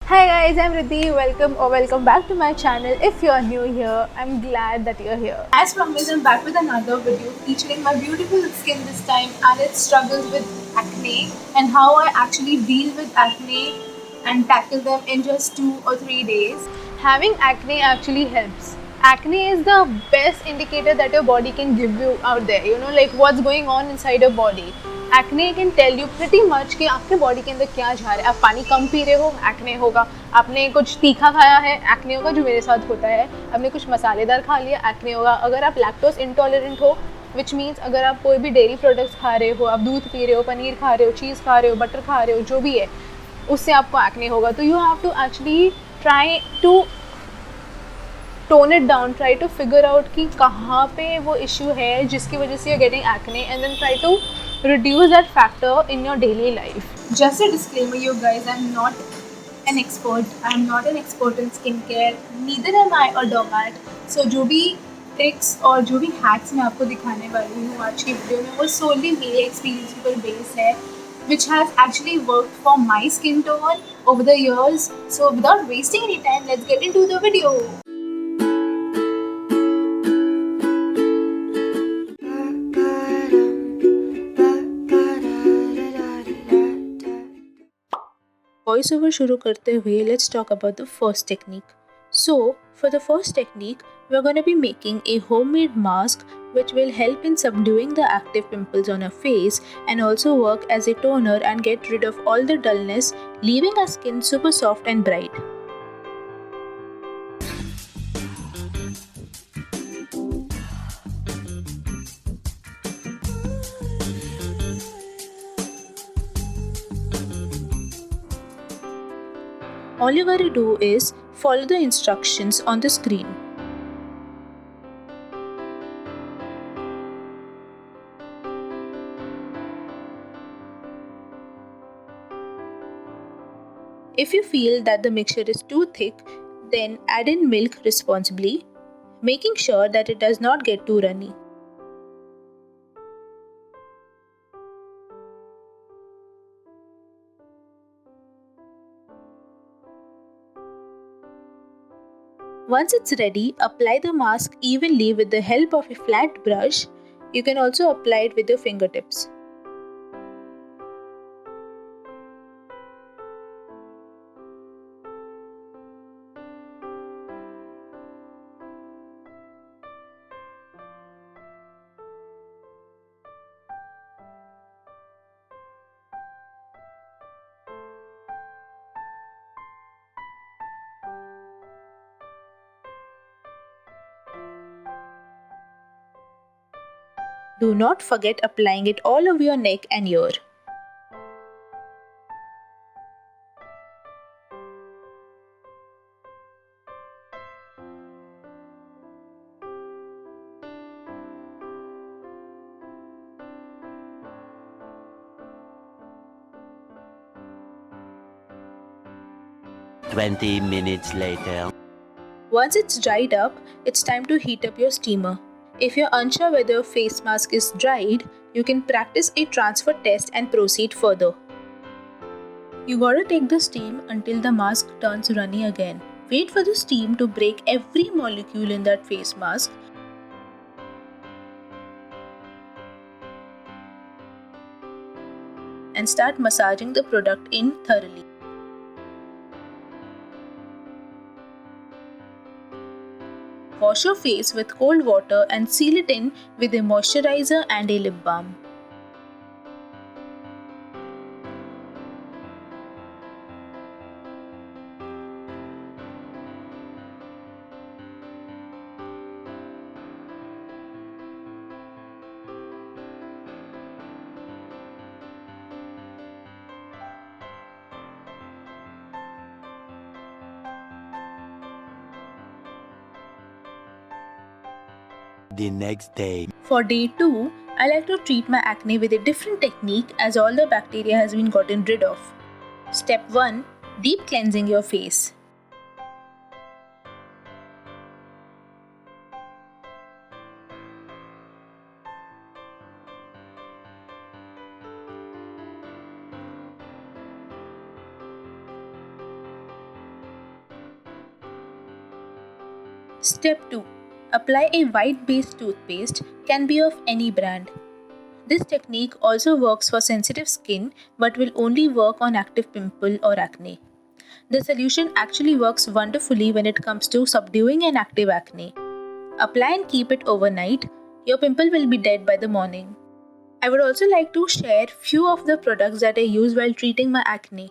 Hi guys, I'm Riddhi. Welcome back to my channel. If you're new here, I'm glad that you're here. As promised, I'm back with another video featuring my beautiful skin this time and its struggles with acne and how I actually deal with acne and tackle them in just 2 or 3 days. Having acne actually helps. Acne is the best indicator that your body can give you out there. Like what's going on inside your body. Acne can tell you pretty much कि आपके body के अंदर क्या जा रहा है. आप पानी कम पी रहे हो, एक्ने होगा. आपने कुछ तीखा खाया है, एक्ने होगा, जो मेरे साथ होता है. आपने कुछ मसालेदार खा लिया, एक्ने होगा. अगर आप लैक्टोज इंटॉलरेंट हो, विच मीन्स अगर आप कोई भी डेयरी प्रोडक्ट्स खा रहे हो, आप दूध पी रहे हो, पनीर खा रहे हो, चीज़ खा रहे हो, बटर खा रहे हो, जो भी है उससे आपको एक्ने होगा. तो you have to actually try to tone it down, try to figure out कि कहाँ पे वो इशू है जिसकी वजह से you are getting acne, and then try to reduce that factor in your daily life. Just a disclaimer, you guys, I'm not an expert. I'm not an expert in skincare. Neither am I a doormat. So जो भी tricks और जो भी hacks मैं आपको दिखाने वाली हूँ आज की वीडियो में, वो सोली मेरे एक्सपीरियंस के ऊपर बेस है, which has actually worked for my skin tone over the years. So without wasting any time, let's get into the video. Voice over शुरू करते हुए let's talk about the first technique. So, for the first technique, we're going to be making a homemade mask which will help in subduing the active pimples on our face and also work as a toner and get rid of all the dullness, leaving our skin super soft and bright. All you gotta do is follow the instructions on the screen. If you feel that the mixture is too thick, then add in milk responsibly, making sure that it does not get too runny. Once it's ready, apply the mask evenly with the help of a flat brush. You can also apply it with your fingertips. Do not forget applying it all over your neck and ear. Twenty minutes later. Once it's dried up, it's time to heat up your steamer. If you're unsure whether your face mask is dried, you can practice a transfer test and proceed further. You gotta take the steam until the mask turns runny again. Wait for the steam to break every molecule in that face mask. And start massaging the product in thoroughly. Wash your face with cold water and seal it in with a moisturizer and a lip balm. The next day. For day 2, I like to treat my acne with a different technique as all the bacteria has been gotten rid of. Step 1. Deep cleansing your face. Step 2. Apply a white-based toothpaste, can be of any brand. This technique also works for sensitive skin but will only work on active pimple or acne. The solution actually works wonderfully when it comes to subduing an active acne. Apply and keep it overnight. Your pimple will be dead by the morning. I would also like to share few of the products that I use while treating my acne.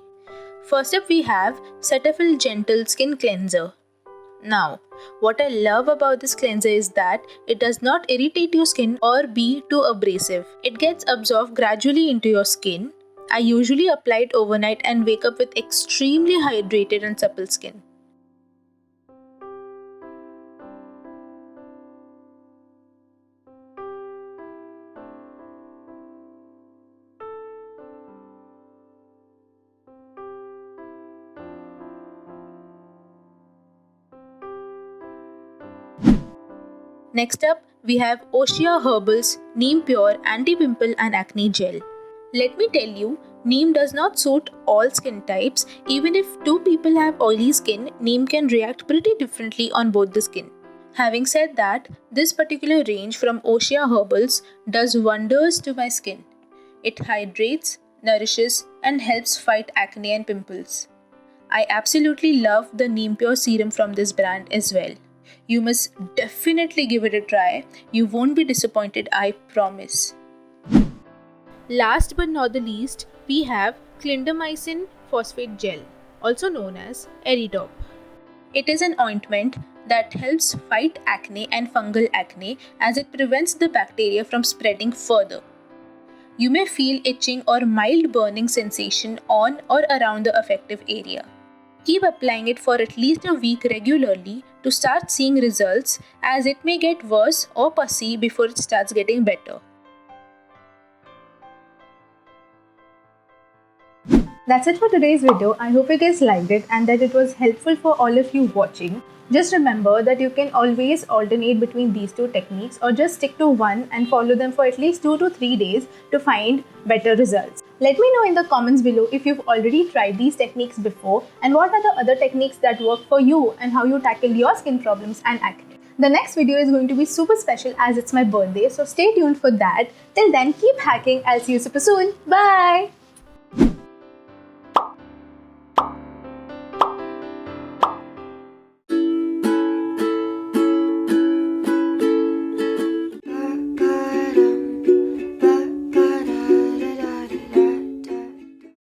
First up we have Cetaphil Gentle Skin Cleanser. Now, what I love about this cleanser is that it does not irritate your skin or be too abrasive. It gets absorbed gradually into your skin. I usually apply it overnight and wake up with extremely hydrated and supple skin. Next up, we have Ossia Herbals Neem Pure Anti-Pimple and Acne Gel. Let me tell you, neem does not suit all skin types. Even if two people have oily skin, neem can react pretty differently on both the skin. Having said that, this particular range from Ossia Herbals does wonders to my skin. It hydrates, nourishes, and helps fight acne and pimples. I absolutely love the Neem Pure serum from this brand as well. You must definitely give it a try. You won't be disappointed, I promise. Last but not the least, we have Clindamycin Phosphate Gel, also known as Eridop. It is an ointment that helps fight acne and fungal acne as it prevents the bacteria from spreading further. You may feel itching or mild burning sensation on or around the affected area. Keep applying it for at least a week regularly to start seeing results, as it may get worse or pussy before it starts getting better. That's it for today's video. I hope you guys liked it and that it was helpful for all of you watching. Just remember that you can always alternate between these two techniques or just stick to one and follow them for at least 2 to 3 days to find better results. Let me know in the comments below if you've already tried these techniques before and what are the other techniques that work for you and how you tackle your skin problems and acne. The next video is going to be super special as it's my birthday, so stay tuned for that. Till then, keep hacking. I'll see you super soon. Bye!